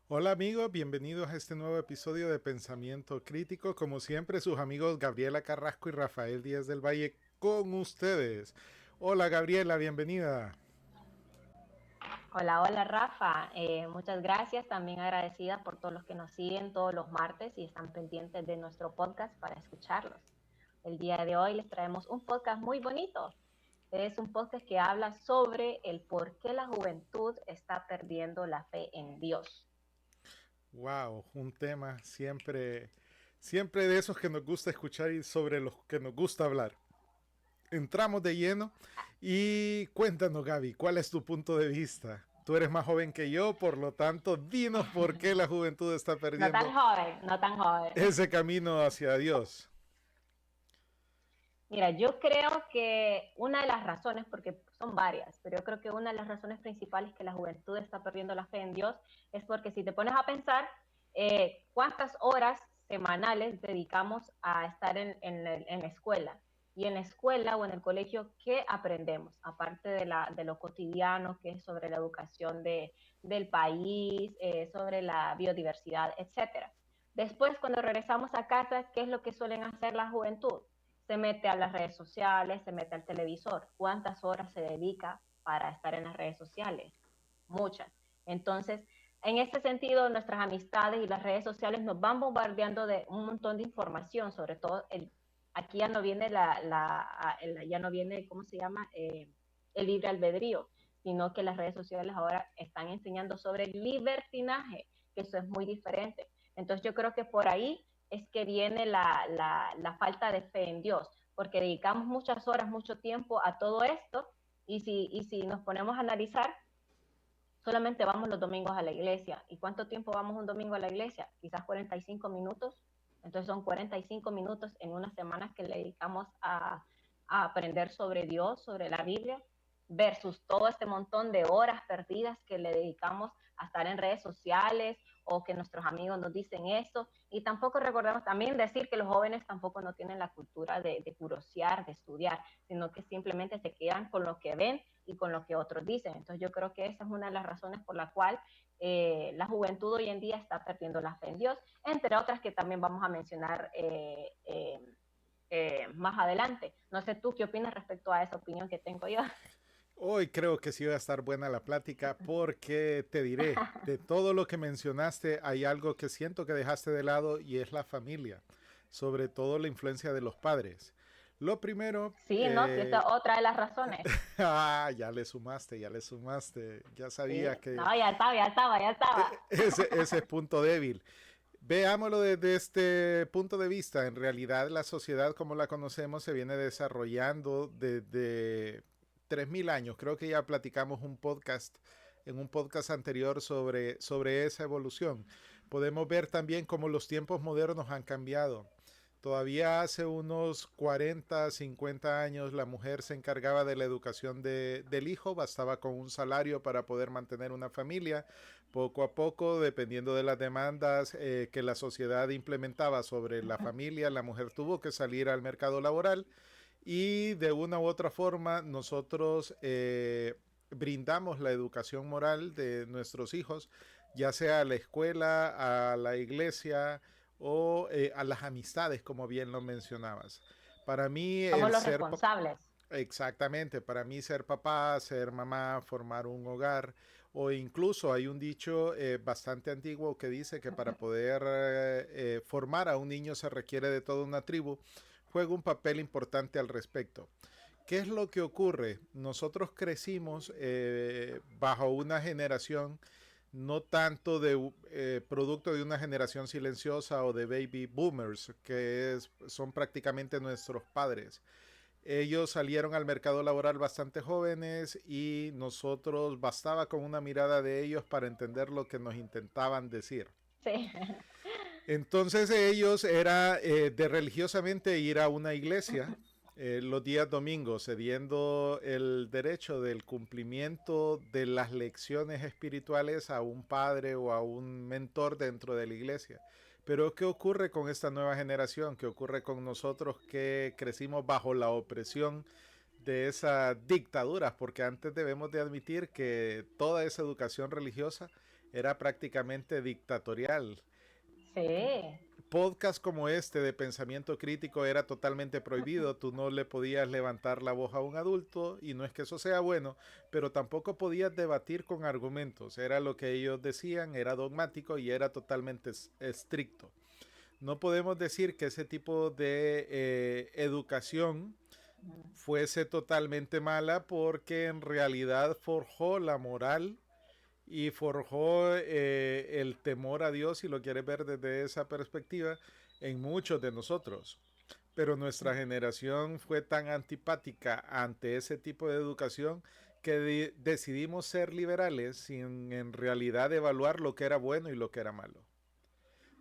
Hola amigos, bienvenidos a este nuevo episodio de Pensamiento Crítico. Como siempre, sus amigos Gabriela Carrasco y Rafael Díaz del Valle con ustedes. Hola Gabriela, bienvenida. Hola, hola Rafa, muchas gracias, también agradecida por todos los que nos siguen todos los martes y están pendientes de nuestro podcast para escucharlos. El día de hoy les traemos un podcast muy bonito. Es un podcast que habla sobre el por qué la juventud está perdiendo la fe en Dios. Wow, un tema siempre de esos que nos gusta escuchar y sobre los que nos gusta hablar. Entramos de lleno y cuéntanos Gaby, ¿cuál es tu punto de vista? Tú eres más joven que yo, por lo tanto, dinos por qué la juventud está No tan perdiendo joven, no tan joven. ese camino hacia Dios. Mira, yo creo que una de las razones, porque son varias, pero yo creo que una de las razones principales que la juventud está perdiendo la fe en Dios es porque si te pones a pensar cuántas horas semanales dedicamos a estar en la escuela. Y en la escuela o en el colegio, ¿qué aprendemos? Aparte de lo cotidiano, que es sobre la educación del país, sobre la biodiversidad, etcétera. Después, cuando regresamos a casa, ¿qué es lo que suelen hacer la juventud? Se mete a las redes sociales, se mete al televisor. ¿Cuántas horas se dedica para estar en las redes sociales? Muchas. Entonces, en este sentido, nuestras amistades y las redes sociales nos van bombardeando de un montón de información, sobre todo aquí ya no viene ya no viene, ¿cómo se llama? El libre albedrío, sino que las redes sociales ahora están enseñando sobre el libertinaje, que eso es muy diferente. Entonces yo creo que por ahí es que viene la falta de fe en Dios, porque dedicamos muchas horas, mucho tiempo a todo esto, y si nos ponemos a analizar, solamente vamos los domingos a la iglesia. ¿Y cuánto tiempo vamos un domingo a la iglesia? Quizás 45 minutos. Entonces son 45 minutos en una semana que le dedicamos a aprender sobre Dios, sobre la Biblia, versus todo este montón de horas perdidas que le dedicamos a estar en redes sociales o que nuestros amigos nos dicen esto. Y tampoco recordemos también decir que los jóvenes tampoco no tienen la cultura de curosear, de estudiar, sino que simplemente se quedan con lo que ven y con lo que otros dicen. Entonces yo creo que esa es una de las razones por la cual la juventud hoy en día está perdiendo la fe en Dios, entre otras que también vamos a mencionar más adelante. No sé tú qué opinas respecto a esa opinión que tengo yo. Hoy creo que sí va a estar buena la plática porque te diré, de todo lo que mencionaste hay algo que siento que dejaste de lado y es la familia, sobre todo la influencia de los padres. Lo primero, Sí, no, sí, esa es otra de las razones. ya le sumaste, ya sabía Sí, que no, ya estaba, ya estaba, ya estaba. ese es punto débil. Veámoslo desde este punto de vista. En realidad, la sociedad como la conocemos se viene desarrollando desde 3000 años. Creo que ya platicamos en un podcast anterior sobre esa evolución. Podemos ver también cómo los tiempos modernos han cambiado. Todavía hace unos 40, 50 años la mujer se encargaba de la educación del hijo, bastaba con un salario para poder mantener una familia. Poco a poco, dependiendo de las demandas que la sociedad implementaba sobre la familia, la mujer tuvo que salir al mercado laboral y de una u otra forma nosotros brindamos la educación moral de nuestros hijos, ya sea a la escuela, a la iglesia o a las amistades, como bien lo mencionabas. Para mí Somos el los ser responsables. exactamente, para mí ser papá, ser mamá, formar un hogar o incluso hay un dicho bastante antiguo que dice que para poder formar a un niño se requiere de toda una tribu, juega un papel importante al respecto. ¿Qué es lo que ocurre? Nosotros crecimos bajo una generación no tanto de producto de una generación silenciosa o de baby boomers, son prácticamente nuestros padres. Ellos salieron al mercado laboral bastante jóvenes y nosotros bastaba con una mirada de ellos para entender lo que nos intentaban decir. Sí. Entonces ellos era de religiosamente ir a una iglesia los días domingos, cediendo el derecho del cumplimiento de las lecciones espirituales a un padre o a un mentor dentro de la iglesia. Pero ¿qué ocurre con esta nueva generación? ¿Qué ocurre con nosotros que crecimos bajo la opresión de esas dictaduras? Porque antes debemos de admitir que toda esa educación religiosa era prácticamente dictatorial. Sí. Podcast como este de pensamiento crítico era totalmente prohibido. Tú no le podías levantar la voz a un adulto y no es que eso sea bueno, pero tampoco podías debatir con argumentos. Era lo que ellos decían, era dogmático y era totalmente estricto. No podemos decir que ese tipo de educación fuese totalmente mala porque en realidad forjó la moral y forjó el temor a Dios, si lo quieres ver desde esa perspectiva, en muchos de nosotros. Pero nuestra generación fue tan antipática ante ese tipo de educación que decidimos ser liberales sin en realidad evaluar lo que era bueno y lo que era malo.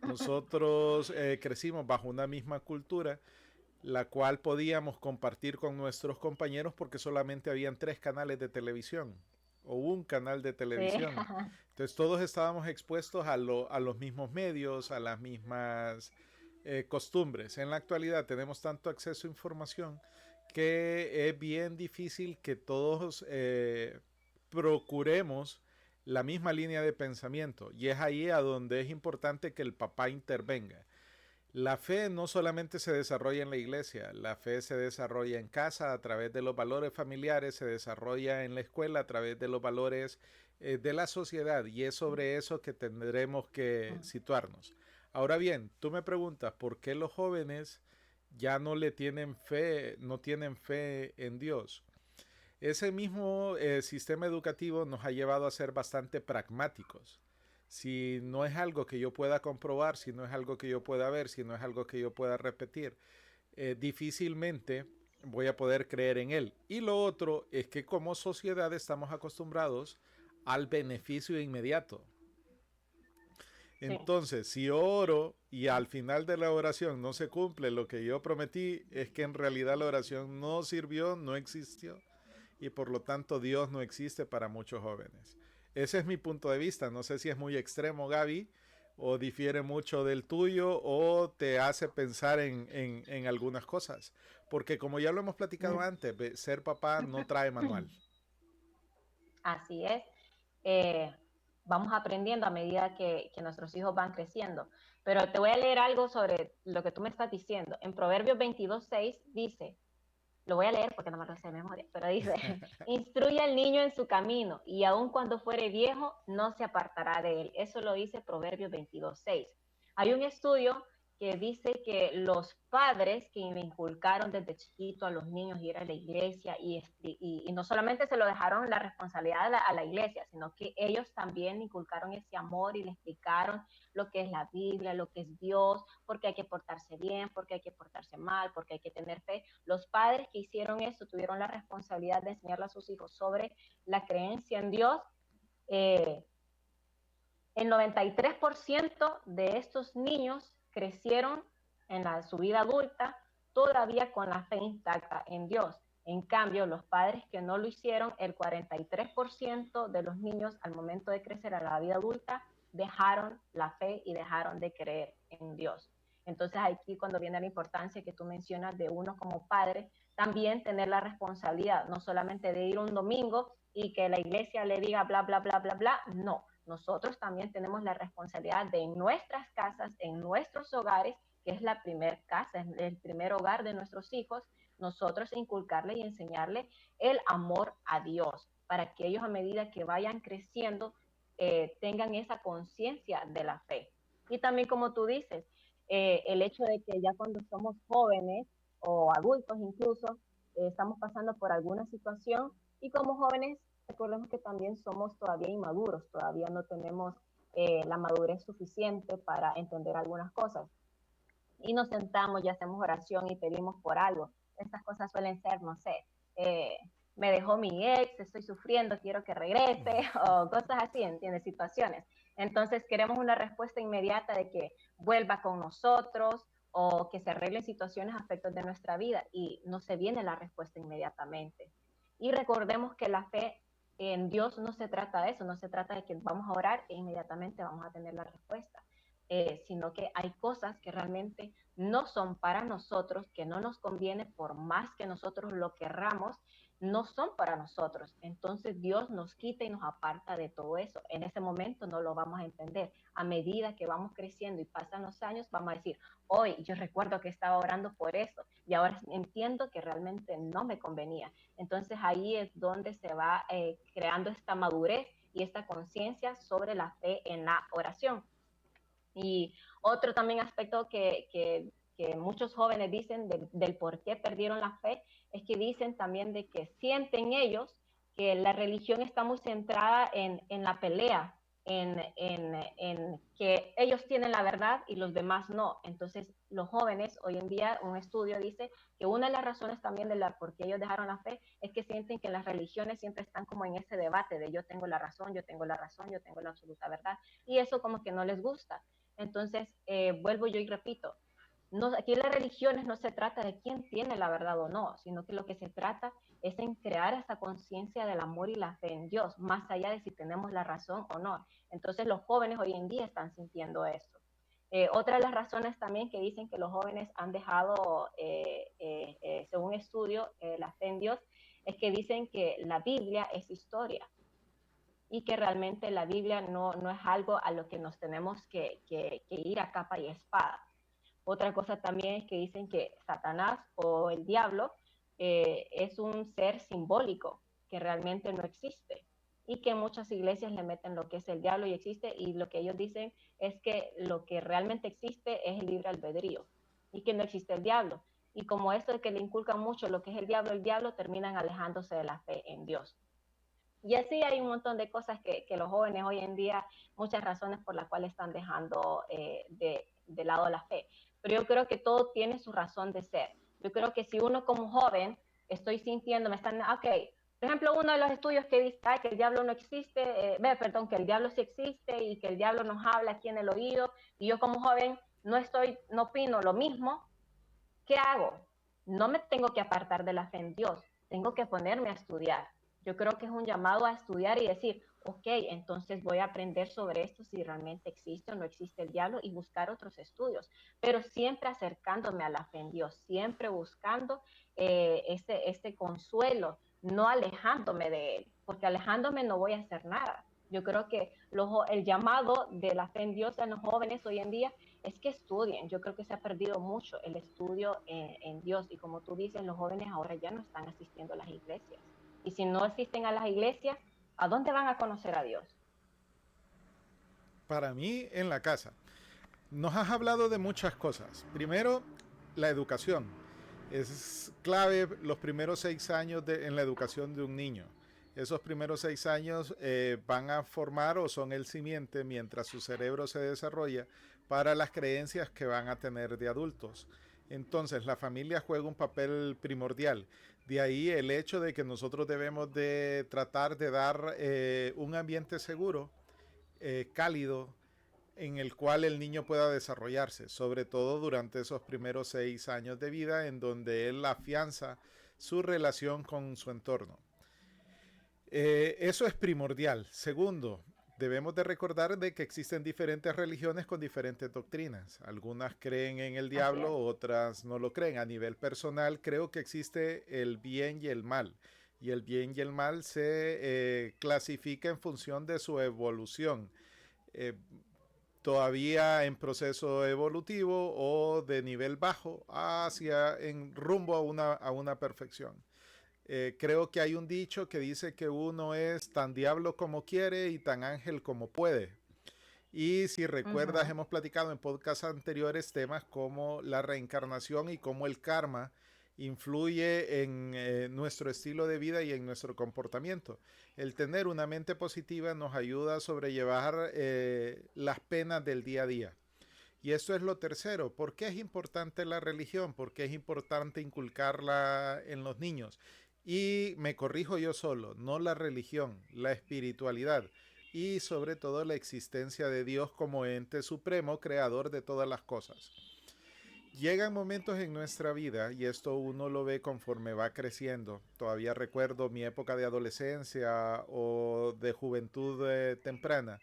Nosotros crecimos bajo una misma cultura, la cual podíamos compartir con nuestros compañeros porque solamente habían 3 canales de televisión o un canal de Sí. televisión. Entonces todos estábamos expuestos a los mismos medios, a las mismas costumbres. En la actualidad tenemos tanto acceso a información que es bien difícil que todos procuremos la misma línea de pensamiento. Y es ahí a donde es importante que el papá intervenga. La fe no solamente se desarrolla en la iglesia, la fe se desarrolla en casa a través de los valores familiares, se desarrolla en la escuela a través de los valores de la sociedad y es sobre eso que tendremos que situarnos. Ahora bien, tú me preguntas por qué los jóvenes ya no le tienen fe, no tienen fe en Dios. Ese mismo sistema educativo nos ha llevado a ser bastante pragmáticos. Si no es algo que yo pueda comprobar, si no es algo que yo pueda ver, si no es algo que yo pueda repetir, difícilmente voy a poder creer en él. Y lo otro es que como sociedad estamos acostumbrados al beneficio inmediato. Sí. Entonces, si oro y al final de la oración no se cumple lo que yo prometí, es que en realidad la oración no sirvió, no existió y por lo tanto Dios no existe para muchos jóvenes. Ese es mi punto de vista. No sé si es muy extremo, Gaby, o difiere mucho del tuyo, o te hace pensar en algunas cosas. Porque como ya lo hemos platicado antes, ser papá no trae manual. Así es. Eh, Vamos aprendiendo a medida que nuestros hijos van creciendo. Pero te voy a leer algo sobre lo que tú me estás diciendo. En Proverbios 22:6 dice, lo voy a leer porque no me lo sé de memoria, pero dice, instruye al niño en su camino y aun cuando fuere viejo no se apartará de él. Eso lo dice Proverbios 22:6. Hay un estudio que dice que los padres que me inculcaron desde chiquito a los niños ir a la iglesia y no solamente se lo dejaron la responsabilidad a la iglesia, sino que ellos también inculcaron ese amor y le explicaron lo que es la Biblia, lo que es Dios, por qué hay que portarse bien, por qué hay que portarse mal, por qué hay que tener fe. Los padres que hicieron eso tuvieron la responsabilidad de enseñarle a sus hijos sobre la creencia en Dios. Eh, el 93% de estos niños crecieron su vida adulta todavía con la fe intacta en Dios. En cambio, los padres que no lo hicieron, el 43% de los niños al momento de crecer a la vida adulta dejaron la fe y dejaron de creer en Dios. Entonces aquí cuando viene la importancia que tú mencionas de uno como padre, también tener la responsabilidad, no solamente de ir un domingo y que la iglesia le diga bla, bla, bla, bla, bla, no, nosotros también tenemos la responsabilidad de en nuestras casas, en nuestros hogares, que es la primer casa, es el primer hogar de nuestros hijos, nosotros inculcarle y enseñarle el amor a Dios, para que ellos a medida que vayan creciendo tengan esa conciencia de la fe. Y también como tú dices, el hecho de que ya cuando somos jóvenes o adultos incluso, estamos pasando por alguna situación y como jóvenes recordemos que también somos todavía inmaduros, todavía no tenemos la madurez suficiente para entender algunas cosas. Y nos sentamos y hacemos oración y pedimos por algo. Estas cosas suelen ser, no sé, eh, me dejó mi ex, estoy sufriendo, quiero que regrese, o cosas así, ¿entiendes? Situaciones. Entonces queremos una respuesta inmediata de que vuelva con nosotros o que se arreglen situaciones, aspectos de nuestra vida y no se viene la respuesta inmediatamente. Y recordemos que la fe en Dios no se trata de eso, no se trata de que vamos a orar e inmediatamente vamos a tener la respuesta, sino que hay cosas que realmente no son para nosotros, que no nos conviene por más que nosotros lo querramos, no son para nosotros. Entonces Dios nos quita y nos aparta de todo eso. En ese momento no lo vamos a entender. A medida que vamos creciendo y pasan los años, vamos a decir, hoy yo recuerdo que estaba orando por eso y ahora entiendo que realmente no me convenía. Entonces ahí es donde se va creando esta madurez y esta conciencia sobre la fe en la oración. Y otro también aspecto que muchos jóvenes dicen del por qué perdieron la fe es que dicen también de que sienten ellos que la religión está muy centrada en la pelea, en que ellos tienen la verdad y los demás no. Entonces, los jóvenes, hoy en día, un estudio dice que una de las razones también de la por qué ellos dejaron la fe es que sienten que las religiones siempre están como en ese debate de yo tengo la razón, yo tengo la razón, yo tengo la absoluta verdad, y eso como que no les gusta. Entonces, vuelvo yo y repito, no, aquí las religiones no se trata de quién tiene la verdad o no, sino que lo que se trata es en crear esa conciencia del amor y la fe en Dios, más allá de si tenemos la razón o no. Entonces los jóvenes hoy en día están sintiendo eso. Otra de las razones también que dicen que los jóvenes han dejado, según estudio, la fe en Dios, es que dicen que la Biblia es historia y que realmente la Biblia no es algo a lo que nos tenemos que ir a capa y espada. Otra cosa también es que dicen que Satanás o el diablo es un ser simbólico que realmente no existe y que muchas iglesias le meten lo que es el diablo y existe, y lo que ellos dicen es que lo que realmente existe es el libre albedrío y que no existe el diablo. Y como esto de que le inculcan mucho lo que es el diablo terminan alejándose de la fe en Dios. Y así hay un montón de cosas que los jóvenes hoy en día, muchas razones por las cuales están dejando de lado la fe. Pero yo creo que todo tiene su razón de ser. Yo creo que si uno como joven estoy sintiendo, me están, ok, por ejemplo, uno de los estudios que dice que el diablo no existe, perdón, que el diablo sí existe y que el diablo nos habla aquí en el oído, y yo como joven no opino lo mismo, ¿qué hago? No me tengo que apartar de la fe en Dios, tengo que ponerme a estudiar. Yo creo que es un llamado a estudiar y decir, ok, entonces voy a aprender sobre esto si realmente existe o no existe el diablo y buscar otros estudios, pero siempre acercándome a la fe en Dios, siempre buscando este consuelo, no alejándome de él, porque alejándome no voy a hacer nada. Yo creo que el llamado de la fe en Dios en los jóvenes hoy en día es que estudien. Yo creo que se ha perdido mucho el estudio en Dios, y como tú dices, los jóvenes ahora ya no están asistiendo a las iglesias. Y si no asisten a las iglesias, ¿a dónde van a conocer a Dios? Para mí, en la casa. Nos has hablado de muchas cosas. Primero, la educación. Es clave los primeros 6 años en la educación de un niño. Esos primeros 6 años van a formar o son el simiente mientras su cerebro se desarrolla para las creencias que van a tener de adultos. Entonces, la familia juega un papel primordial. De ahí el hecho de que nosotros debemos de tratar de dar un ambiente seguro, cálido, en el cual el niño pueda desarrollarse, sobre todo durante esos primeros 6 años de vida en donde él afianza su relación con su entorno. Eso es primordial. Segundo, debemos de recordar de que existen diferentes religiones con diferentes doctrinas. Algunas creen en el Así diablo, es. otras no lo creen. A nivel personal, creo que existe el bien y el mal. Y el bien y el mal se clasifica en función de su evolución. Eh, Todavía en proceso evolutivo o de nivel bajo hacia en rumbo a una perfección. Creo que hay un dicho que dice que uno es tan diablo como quiere y tan ángel como puede. Y si Uh recuerdas, -huh. hemos platicado en podcasts anteriores temas como la reencarnación y cómo el karma influye en nuestro estilo de vida y en nuestro comportamiento. El tener una mente positiva nos ayuda a sobrellevar las penas del día a día. Y esto es lo tercero. ¿Por qué es importante la religión? ¿Por qué es importante inculcarla en los niños? Y me corrijo yo solo, no la religión, la espiritualidad y sobre todo la existencia de Dios como ente supremo, creador de todas las cosas. Llegan momentos en nuestra vida, y esto uno lo ve conforme va creciendo. Todavía recuerdo mi época de adolescencia o de juventud temprana.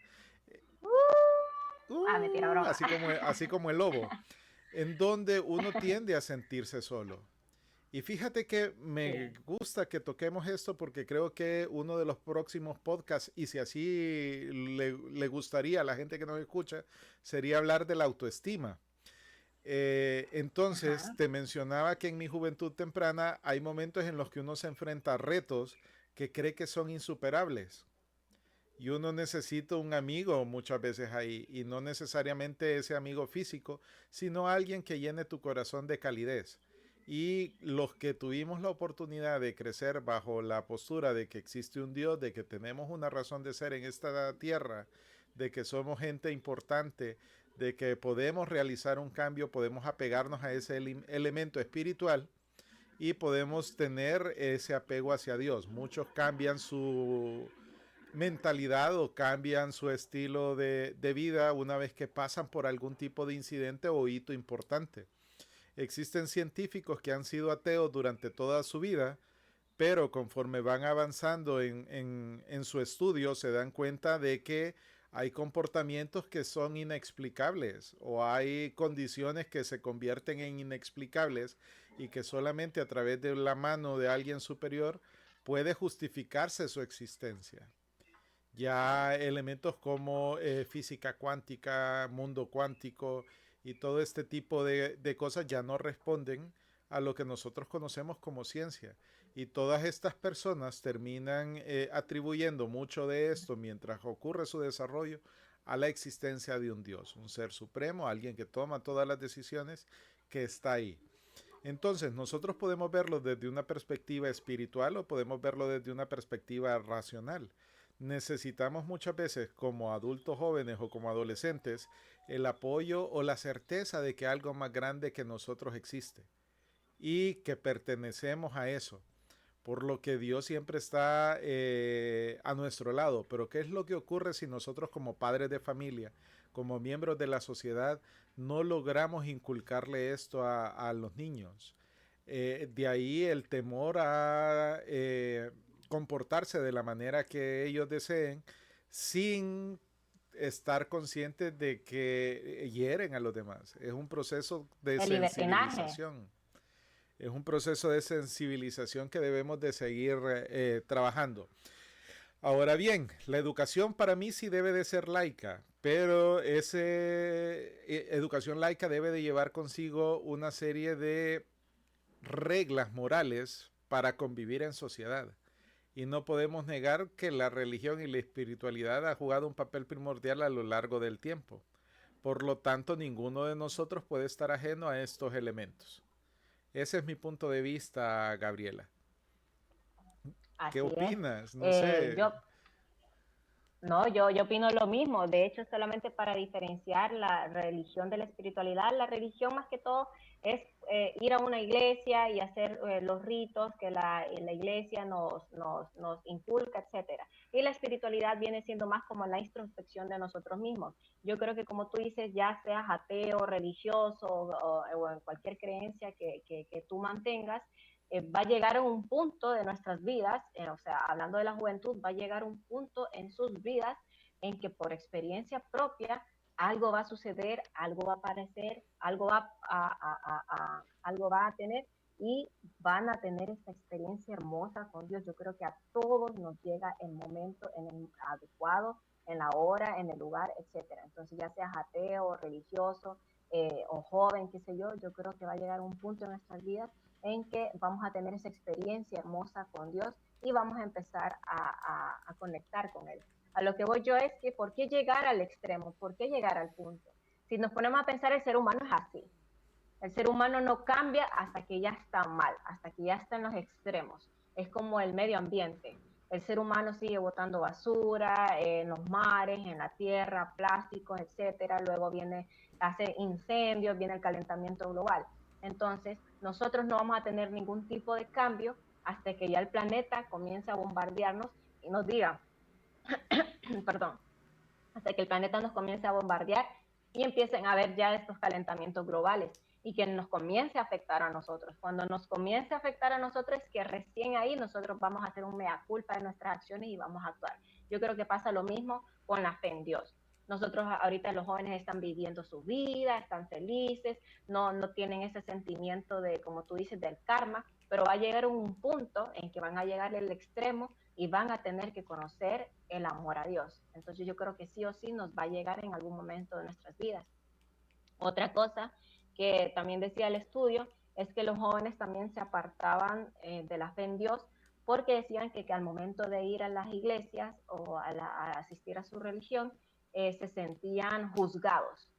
Me tira broma. Así como el lobo, en donde uno tiende a sentirse solo. Y fíjate que me Sí. gusta que toquemos esto porque creo que uno de los próximos podcasts, y si así le gustaría a la gente que nos escucha, sería hablar de la autoestima. Entonces, Ajá. te mencionaba que en mi juventud temprana hay momentos en los que uno se enfrenta a retos que cree que son insuperables. Y uno necesita un amigo muchas veces ahí, y no necesariamente ese amigo físico, sino alguien que llene tu corazón de calidez. Y los que tuvimos la oportunidad de crecer bajo la postura de que existe un Dios, de que tenemos una razón de ser en esta tierra, de que somos gente importante, de que podemos realizar un cambio, podemos apegarnos a ese elemento espiritual y podemos tener ese apego hacia Dios. Muchos cambian su mentalidad o cambian su estilo de vida una vez que pasan por algún tipo de incidente o hito importante. Existen científicos que han sido ateos durante toda su vida, pero conforme van avanzando en su estudio se dan cuenta de que hay comportamientos que son inexplicables o hay condiciones que se convierten en inexplicables y que solamente a través de la mano de alguien superior puede justificarse su existencia. Ya elementos como física cuántica, mundo cuántico y todo este tipo de cosas ya no responden a lo que nosotros conocemos como ciencia. Y todas estas personas terminan atribuyendo mucho de esto mientras ocurre su desarrollo a la existencia de un Dios, un ser supremo, alguien que toma todas las decisiones, que está ahí. Entonces, nosotros podemos verlo desde una perspectiva espiritual o podemos verlo desde una perspectiva racional. Necesitamos muchas veces, como adultos jóvenes o como adolescentes, el apoyo o la certeza de que algo más grande que nosotros existe y que pertenecemos a eso, por lo que Dios siempre está a nuestro lado. Pero ¿qué es lo que ocurre si nosotros como padres de familia, como miembros de la sociedad, no logramos inculcarle esto a los niños? De ahí el temor a comportarse de la manera que ellos deseen sin estar conscientes de que hieren a los demás. Es un proceso de El libertinaje. sensibilización. Es un proceso de sensibilización que debemos de seguir trabajando. Ahora bien, la educación para mí sí debe de ser laica, pero esa educación laica debe de llevar consigo una serie de reglas morales para convivir en sociedad. Y no podemos negar que la religión y la espiritualidad ha jugado un papel primordial a lo largo del tiempo. Por lo tanto, ninguno de nosotros puede estar ajeno a estos elementos. Ese es mi punto de vista, Gabriela. ¿Qué Así es. opinas? No Eh, sé. yo, No, yo opino lo mismo. De hecho, solamente para diferenciar la religión de la espiritualidad, la religión más que todo es ir a una iglesia y hacer los ritos que la iglesia nos inculca, etcétera. Y la espiritualidad viene siendo más como la introspección de nosotros mismos. Yo creo que como tú dices, ya seas ateo, religioso o en cualquier creencia que tú mantengas, va a llegar a un punto de nuestras vidas, o sea, hablando de la juventud, va a llegar a un punto en sus vidas en que por experiencia propia algo va a suceder, algo va a aparecer, algo va a tener y van a tener esta experiencia hermosa con Dios. Yo creo que a todos nos llega el momento en el adecuado, en la hora, en el lugar, etcétera. Entonces, ya seas ateo, religioso o joven, qué sé yo creo que va a llegar un punto en nuestras vidas en que vamos a tener esa experiencia hermosa con Dios y vamos a empezar a conectar con Él. A lo que voy yo es que, ¿por qué llegar al extremo? ¿Por qué llegar al punto? Si nos ponemos a pensar, el ser humano es así. El ser humano no cambia hasta que ya está mal, hasta que ya está en los extremos. Es como el medio ambiente. El ser humano sigue botando basura en los mares, en la tierra, plásticos, etcétera. Luego viene, hace incendios, viene el calentamiento global. Entonces, nosotros no vamos a tener ningún tipo de cambio hasta que ya el planeta comience a bombardearnos y nos diga, perdón, hasta que el planeta nos comience a bombardear y empiecen a haber ya estos calentamientos globales y que nos comience a afectar a nosotros. Cuando nos comience a afectar a nosotros, es que recién ahí nosotros vamos a hacer un mea culpa de nuestras acciones y vamos a actuar. Yo creo que pasa lo mismo con la fe en Dios. nosotros ahorita los jóvenes están viviendo su vida, están felices, no tienen ese sentimiento de, como tú dices, del karma, pero va a llegar un punto en que van a llegar al extremo y van a tener que conocer el amor a Dios. Entonces yo creo que sí o sí nos va a llegar en algún momento de nuestras vidas. Otra cosa que también decía el estudio es que los jóvenes también se apartaban de la fe en Dios porque decían que al momento de ir a las iglesias o a asistir a su religión, se sentían juzgados.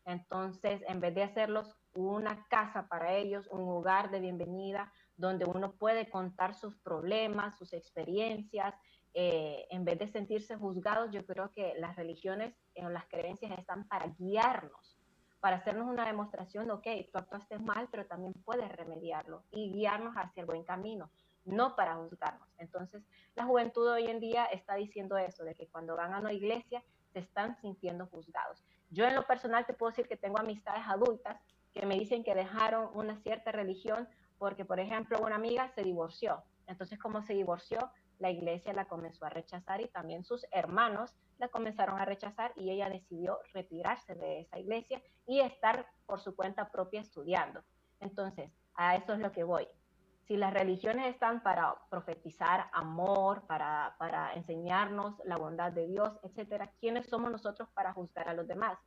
Entonces, en vez de hacerlos una casa para ellos, un lugar de bienvenida, donde uno puede contar sus problemas, sus experiencias, en vez de sentirse juzgados, yo creo que las religiones o las creencias están para guiarnos, para hacernos una demostración de, ok, tú actuaste mal, pero también puedes remediarlo y guiarnos hacia el buen camino, no para juzgarnos. Entonces, la juventud hoy en día está diciendo eso, de que cuando van a una iglesia se están sintiendo juzgados. Yo en lo personal te puedo decir que tengo amistades adultas que me dicen que dejaron una cierta religión porque, por ejemplo, una amiga se divorció. Entonces, como se divorció, la iglesia la comenzó a rechazar y también sus hermanos la comenzaron a rechazar y ella decidió retirarse de esa iglesia y estar por su cuenta propia estudiando. Entonces, a eso es lo que voy. Si las religiones están para profetizar amor, para enseñarnos la bondad de Dios, etcétera, ¿quiénes somos nosotros para juzgar a los demás?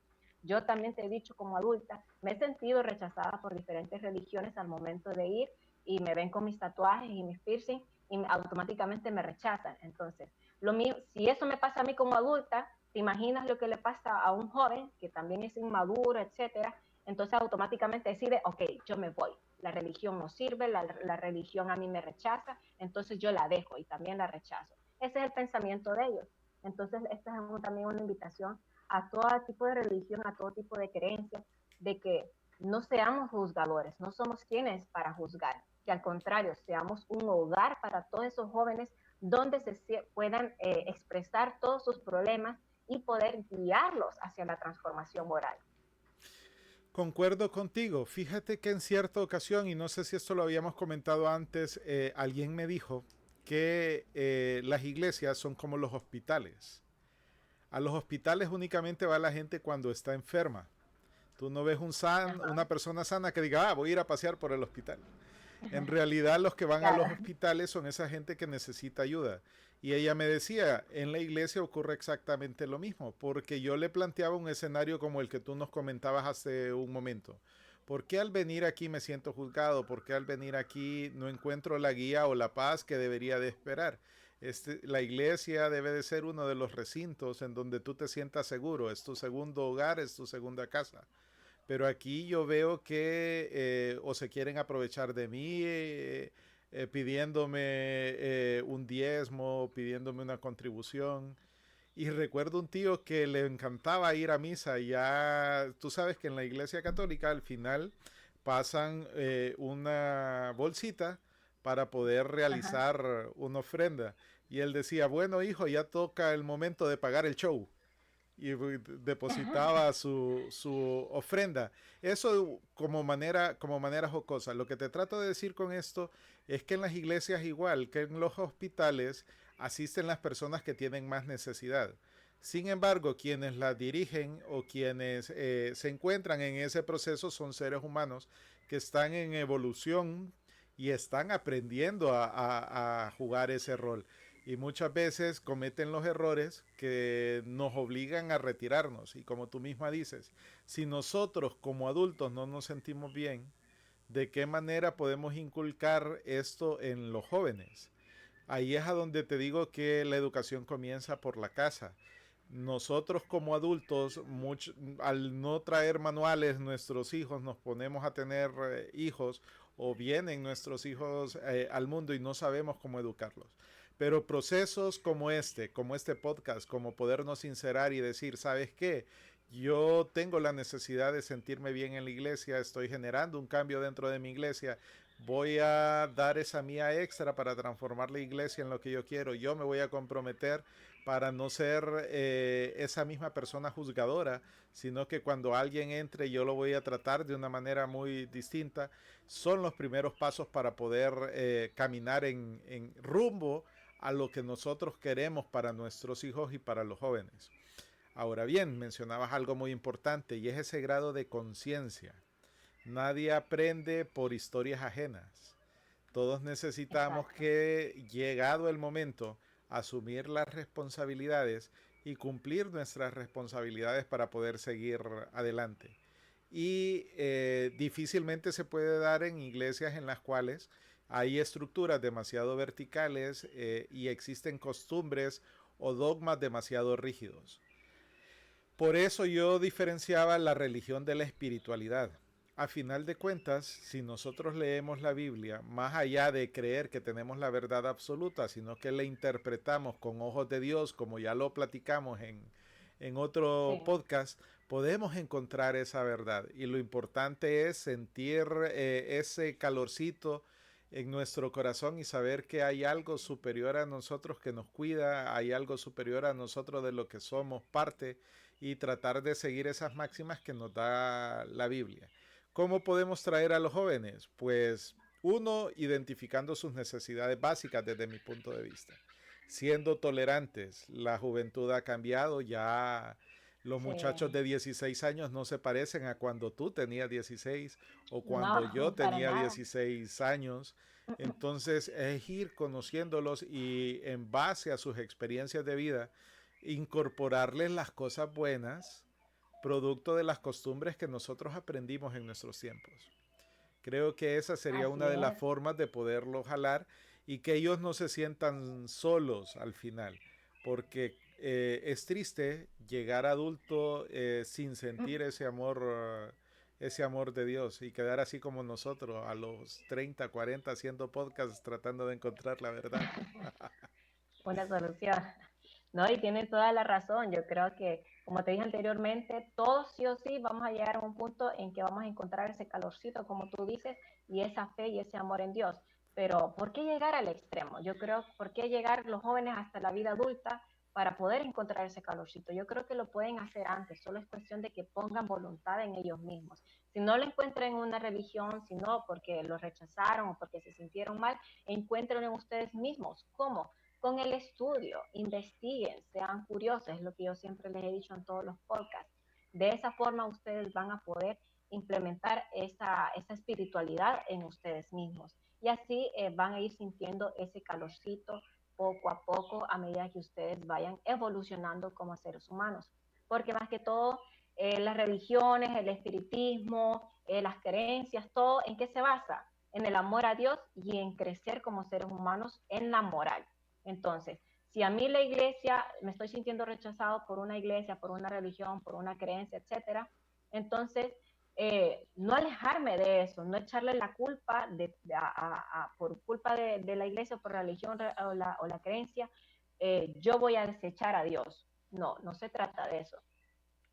Yo también te he dicho como adulta, me he sentido rechazada por diferentes religiones al momento de ir y me ven con mis tatuajes y mis piercing y automáticamente me rechazan. Entonces, lo mío, si eso me pasa a mí como adulta, ¿te imaginas lo que le pasa a un joven que también es inmaduro, etcétera? Entonces automáticamente decide, ok, yo me voy, la religión no sirve, la religión a mí me rechaza, entonces yo la dejo y también la rechazo. Ese es el pensamiento de ellos. Entonces, esta es también una invitación a todo tipo de religión, a todo tipo de creencias, de que no seamos juzgadores, no somos quienes para juzgar, que al contrario, seamos un hogar para todos esos jóvenes donde se puedan expresar todos sus problemas y poder guiarlos hacia la transformación moral. Concuerdo contigo. Fíjate que en cierta ocasión, y no sé si esto lo habíamos comentado antes, alguien me dijo que las iglesias son como los hospitales. A los hospitales únicamente va la gente cuando está enferma. Tú no ves una persona sana que diga, voy a ir a pasear por el hospital. En realidad los que van a los Claro. hospitales son esa gente que necesita ayuda. Y ella me decía, en la iglesia ocurre exactamente lo mismo, porque yo le planteaba un escenario como el que tú nos comentabas hace un momento. ¿Por qué al venir aquí me siento juzgado? ¿Por qué al venir aquí no encuentro la guía o la paz que debería de esperar? La iglesia debe de ser uno de los recintos en donde tú te sientas seguro. Es tu segundo hogar, es tu segunda casa. Pero aquí yo veo que o se quieren aprovechar de mí pidiéndome un diezmo, pidiéndome una contribución. Y recuerdo un tío que le encantaba ir a misa. Ya tú sabes que en la iglesia católica al final pasan una bolsita para poder Ajá. realizar una ofrenda. Y él decía, bueno hijo, ya toca el momento de pagar el show y depositaba su ofrenda. Eso como manera jocosa. Lo que te trato de decir con esto es que en las iglesias igual que en los hospitales asisten las personas que tienen más necesidad. Sin embargo, quienes la dirigen o quienes se encuentran en ese proceso son seres humanos que están en evolución y están aprendiendo a jugar ese rol y muchas veces cometen los errores que nos obligan a retirarnos. Y como tú misma dices, si nosotros como adultos no nos sentimos bien, ¿de qué manera podemos inculcar esto en los jóvenes? Ahí es a donde te digo que la educación comienza por la casa. Nosotros como adultos, al no traer manuales, nuestros hijos nos ponemos a tener hijos o vienen nuestros hijos al mundo y no sabemos cómo educarlos. Pero procesos como este podcast, como podernos sincerar y decir, ¿sabes qué? Yo tengo la necesidad de sentirme bien en la iglesia, estoy generando un cambio dentro de mi iglesia, voy a dar esa mía extra para transformar la iglesia en lo que yo quiero, yo me voy a comprometer para no ser esa misma persona juzgadora, sino que cuando alguien entre yo lo voy a tratar de una manera muy distinta, son los primeros pasos para poder caminar rumbo a lo que nosotros queremos para nuestros hijos y para los jóvenes. Ahora bien, mencionabas algo muy importante y es ese grado de conciencia. Nadie aprende por historias ajenas. Todos necesitamos Exacto. que, llegado el momento, asumir las responsabilidades y cumplir nuestras responsabilidades para poder seguir adelante. Y difícilmente se puede dar en iglesias en las cuales hay estructuras demasiado verticales y existen costumbres o dogmas demasiado rígidos. Por eso yo diferenciaba la religión de la espiritualidad. A final de cuentas, si nosotros leemos la Biblia, más allá de creer que tenemos la verdad absoluta, sino que la interpretamos con ojos de Dios, como ya lo platicamos en otro Sí, podcast, podemos encontrar esa verdad. Y lo importante es sentir ese calorcito en nuestro corazón y saber que hay algo superior a nosotros que nos cuida, hay algo superior a nosotros de lo que somos parte y tratar de seguir esas máximas que nos da la Biblia. ¿Cómo podemos traer a los jóvenes? Pues uno, identificando sus necesidades básicas desde mi punto de vista. Siendo tolerantes, la juventud ha cambiado, ya los sí. muchachos de 16 años no se parecen a cuando tú tenías 16 o cuando yo No, para tenía nada. 16 años. Entonces es ir conociéndolos y en base a sus experiencias de vida, incorporarles las cosas buenas, producto de las costumbres que nosotros aprendimos en nuestros tiempos. Creo que esa sería una Así de las es. formas de poderlo jalar y que ellos no se sientan solos al final, porque es triste llegar adulto sin sentir ese amor de Dios y quedar así como nosotros a los 30, 40 haciendo podcasts tratando de encontrar la verdad. Una solución. No, y tiene toda la razón. Yo creo que, como te dije anteriormente, todos sí o sí vamos a llegar a un punto en que vamos a encontrar ese calorcito, como tú dices, y esa fe y ese amor en Dios. Pero, ¿por qué llegar al extremo? Yo creo, ¿por qué llegar los jóvenes hasta la vida adulta para poder encontrar ese calorcito? Yo creo que lo pueden hacer antes, solo es cuestión de que pongan voluntad en ellos mismos. Si no lo encuentran en una religión, si no porque lo rechazaron o porque se sintieron mal, encuéntrenlo en ustedes mismos. ¿Cómo? Con el estudio, investiguen, sean curiosos, es lo que yo siempre les he dicho en todos los podcasts. De esa forma ustedes van a poder implementar esa espiritualidad en ustedes mismos y así van a ir sintiendo ese calorcito poco a poco a medida que ustedes vayan evolucionando como seres humanos. Porque más que todo, las religiones, el espiritismo, las creencias, todo, ¿en qué se basa? En el amor a Dios y en crecer como seres humanos en la moral. Entonces, si a mí la iglesia, me estoy sintiendo rechazado por una iglesia, por una religión, por una creencia, etcétera, entonces no alejarme de eso, no echarle la culpa por culpa de la iglesia, por la religión o la creencia, yo voy a desechar a Dios. No, no se trata de eso.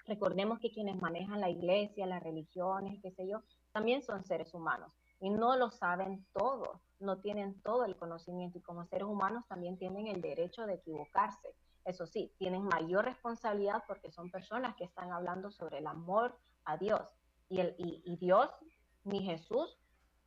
Recordemos que quienes manejan la iglesia, las religiones, qué sé yo, también son seres humanos y no lo saben todo, no tienen todo el conocimiento y como seres humanos también tienen el derecho de equivocarse. Eso sí, tienen mayor responsabilidad porque son personas que están hablando sobre el amor a Dios y Dios, ni Jesús,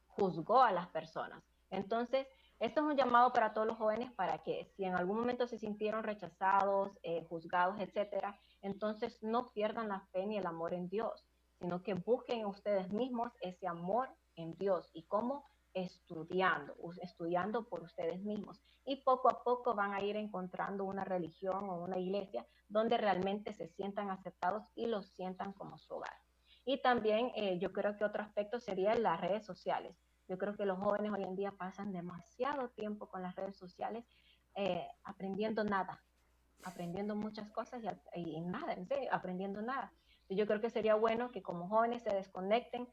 juzgó a las personas. Entonces, esto es un llamado para todos los jóvenes para que si en algún momento se sintieron rechazados, juzgados, etcétera, entonces no pierdan la fe ni el amor en Dios, sino que busquen ustedes mismos ese amor en Dios. ¿Y cómo? Estudiando por ustedes mismos. Y poco a poco van a ir encontrando una religión o una iglesia donde realmente se sientan aceptados y los sientan como su hogar. Y también yo creo que otro aspecto sería las redes sociales. Yo creo que los jóvenes hoy en día pasan demasiado tiempo con las redes sociales aprendiendo nada, aprendiendo muchas cosas y nada, en serio, aprendiendo nada. Yo creo que sería bueno que como jóvenes se desconecten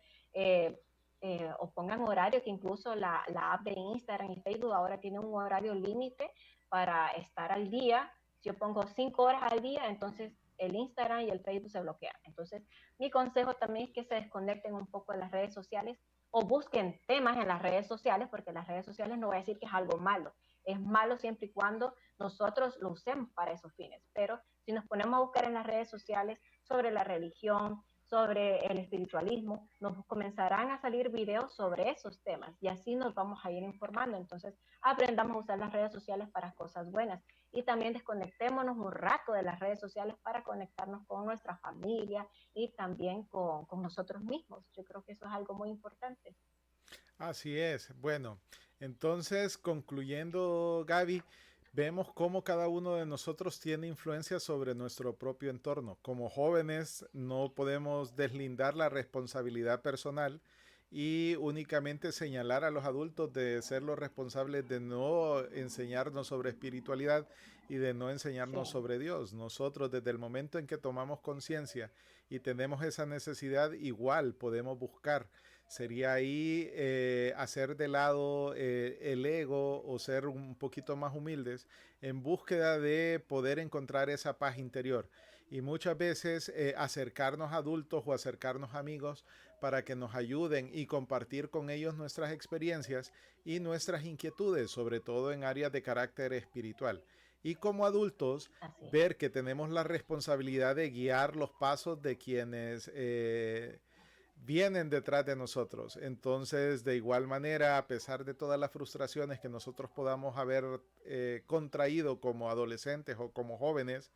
o pongan horario, que incluso la app de Instagram y Facebook ahora tiene un horario límite para estar al día. Si yo pongo 5 horas al día, entonces el Instagram y el Facebook se bloquean. Entonces, mi consejo también es que se desconecten un poco de las redes sociales o busquen temas en las redes sociales, porque las redes sociales no voy a decir que es algo malo. Es malo siempre y cuando nosotros lo usemos para esos fines. Pero si nos ponemos a buscar en las redes sociales sobre la religión, sobre el espiritualismo, nos comenzarán a salir videos sobre esos temas y así nos vamos a ir informando. Entonces, aprendamos a usar las redes sociales para cosas buenas y también desconectémonos un rato de las redes sociales para conectarnos con nuestra familia y también con nosotros mismos. Yo creo que eso es algo muy importante. Así es. Bueno, entonces, concluyendo, Gaby, vemos cómo cada uno de nosotros tiene influencia sobre nuestro propio entorno. Como jóvenes, no podemos deslindar la responsabilidad personal y únicamente señalar a los adultos de ser los responsables de no enseñarnos sobre espiritualidad y de no Sí, enseñarnos sobre Dios. Nosotros, desde el momento en que tomamos conciencia y tenemos esa necesidad, igual podemos buscar. Sería ahí hacer de lado el ego o ser un poquito más humildes en búsqueda de poder encontrar esa paz interior. Y muchas veces acercarnos a adultos o acercarnos a amigos para que nos ayuden y compartir con ellos nuestras experiencias y nuestras inquietudes, sobre todo en áreas de carácter espiritual. Y como adultos, así es. ver que tenemos la responsabilidad de guiar los pasos de quienes vienen detrás de nosotros. Entonces, de igual manera, a pesar de todas las frustraciones que nosotros podamos haber contraído como adolescentes o como jóvenes,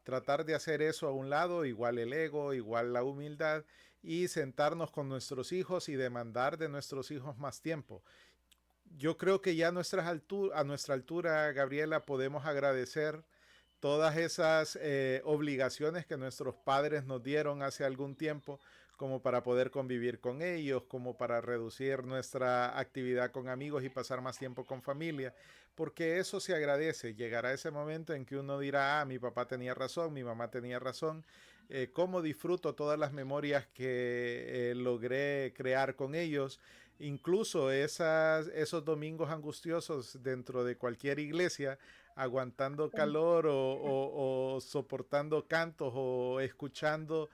tratar de hacer eso a un lado, igual el ego, igual la humildad, y sentarnos con nuestros hijos y demandar de nuestros hijos más tiempo. Yo creo que ya a nuestra altura, Gabriela, podemos agradecer todas esas obligaciones que nuestros padres nos dieron hace algún tiempo, como para poder convivir con ellos, como para reducir nuestra actividad con amigos y pasar más tiempo con familia, porque eso se agradece. Llegará ese momento en que uno dirá, mi papá tenía razón, mi mamá tenía razón, cómo disfruto todas las memorias que logré crear con ellos. Incluso esos domingos angustiosos dentro de cualquier iglesia, aguantando calor o soportando cantos o escuchando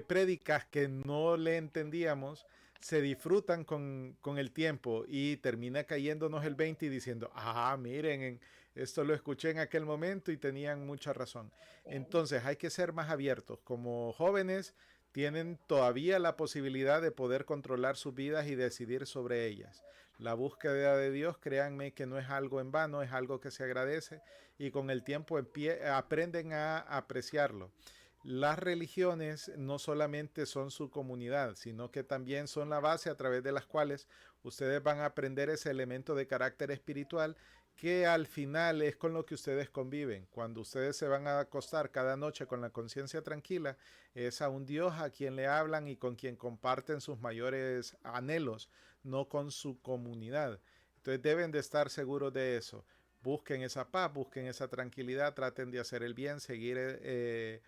prédicas que no le entendíamos, se disfrutan con el tiempo y termina cayéndonos el 20 y diciendo, miren, esto lo escuché en aquel momento y tenían mucha razón. Sí, Entonces hay que ser más abiertos. Como jóvenes tienen todavía la posibilidad de poder controlar sus vidas y decidir sobre ellas. La búsqueda de Dios, créanme que no es algo en vano, es algo que se agradece y con el tiempo aprenden a apreciarlo. Las religiones no solamente son su comunidad, sino que también son la base a través de las cuales ustedes van a aprender ese elemento de carácter espiritual que al final es con lo que ustedes conviven. Cuando ustedes se van a acostar cada noche con la conciencia tranquila, es a un Dios a quien le hablan y con quien comparten sus mayores anhelos, no con su comunidad. Entonces deben de estar seguros de eso. Busquen esa paz, busquen esa tranquilidad, traten de hacer el bien, seguir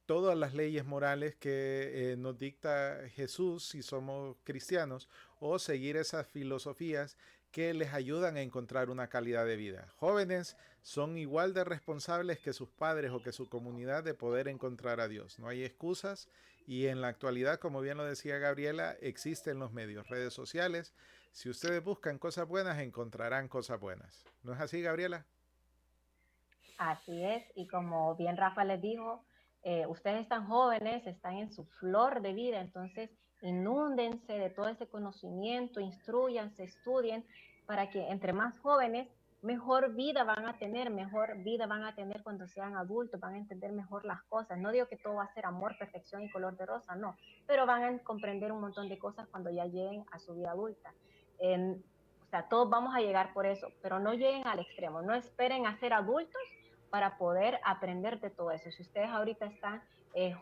todas las leyes morales que nos dicta Jesús si somos cristianos o seguir esas filosofías que les ayudan a encontrar una calidad de vida. Jóvenes son igual de responsables que sus padres o que su comunidad de poder encontrar a Dios. No hay excusas y en la actualidad, como bien lo decía Gabriela, existen los medios, redes sociales. Si ustedes buscan cosas buenas, encontrarán cosas buenas. ¿No es así, Gabriela? así es, y como bien Rafa les dijo, ustedes están jóvenes, están en su flor de vida, entonces inúndense de todo ese conocimiento, instruyanse, estudien, para que entre más jóvenes, mejor vida van a tener, mejor vida van a tener cuando sean adultos, van a entender mejor las cosas. No digo que todo va a ser amor, perfección y color de rosa, no, pero van a comprender un montón de cosas cuando ya lleguen a su vida adulta. En, o sea, todos vamos a llegar por eso, pero no lleguen al extremo, no esperen a ser adultos para poder aprender de todo eso. Si ustedes ahorita están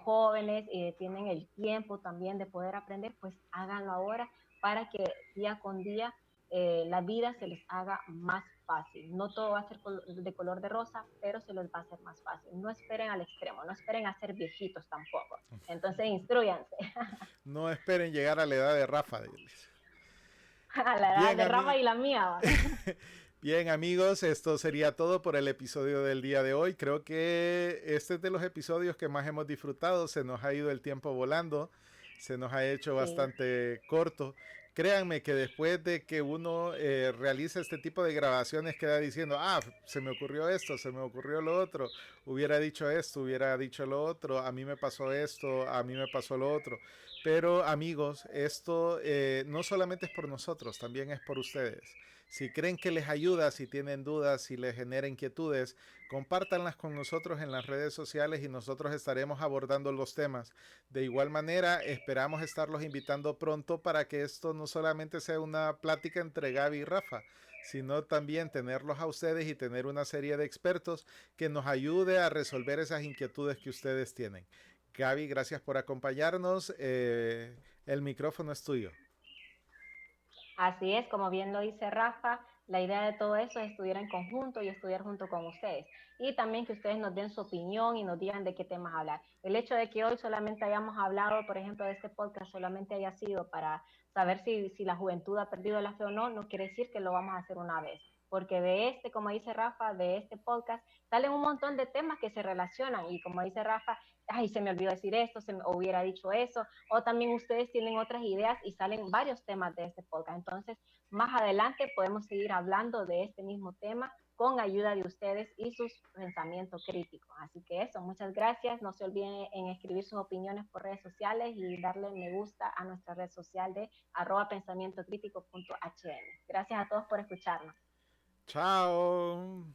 jóvenes y tienen el tiempo también de poder aprender, pues háganlo ahora para que día con día la vida se les haga más fácil. No todo va a ser de color de rosa, pero se les va a hacer más fácil. No esperen al extremo, no esperen a ser viejitos tampoco. Entonces, instruyanse No esperen llegar a la edad de Rafa. a la edad Bien, de ami Rafa y la mía. Bien, amigos, esto sería todo por el episodio del día de hoy. Creo que este es de los episodios que más hemos disfrutado. Se nos ha ido el tiempo volando, se nos ha hecho Sí, bastante corto, Créanme que después de que uno realiza este tipo de grabaciones queda diciendo, ah, se me ocurrió esto, se me ocurrió lo otro, hubiera dicho esto, hubiera dicho lo otro, a mí me pasó esto, a mí me pasó lo otro. Pero amigos, esto no solamente es por nosotros, también es por ustedes. Si creen que les ayuda, si tienen dudas, si les genera inquietudes, compártanlas con nosotros en las redes sociales y nosotros estaremos abordando los temas. De igual manera, esperamos estarlos invitando pronto para que esto no solamente sea una plática entre Gaby y Rafa, sino también tenerlos a ustedes y tener una serie de expertos que nos ayude a resolver esas inquietudes que ustedes tienen. Gaby, gracias por acompañarnos. El micrófono es tuyo. Así es, como bien lo dice Rafa, la idea de todo eso es estudiar en conjunto y estudiar junto con ustedes. Y también que ustedes nos den su opinión y nos digan de qué temas hablar. El hecho de que hoy solamente hayamos hablado, por ejemplo, de este podcast, solamente haya sido para saber si la juventud ha perdido la fe o no, no quiere decir que lo vamos a hacer una vez. Porque de este, como dice Rafa, de este podcast, salen un montón de temas que se relacionan. Y como dice Rafa, ay, se me olvidó decir esto, se me hubiera dicho eso, o también ustedes tienen otras ideas y salen varios temas de este podcast. Entonces, más adelante podemos seguir hablando de este mismo tema con ayuda de ustedes y sus pensamientos críticos. Así que eso, muchas gracias. No se olviden en escribir sus opiniones por redes sociales y darle me gusta a nuestra red social de @pensamientocrítico.hn. Gracias a todos por escucharnos. Chao.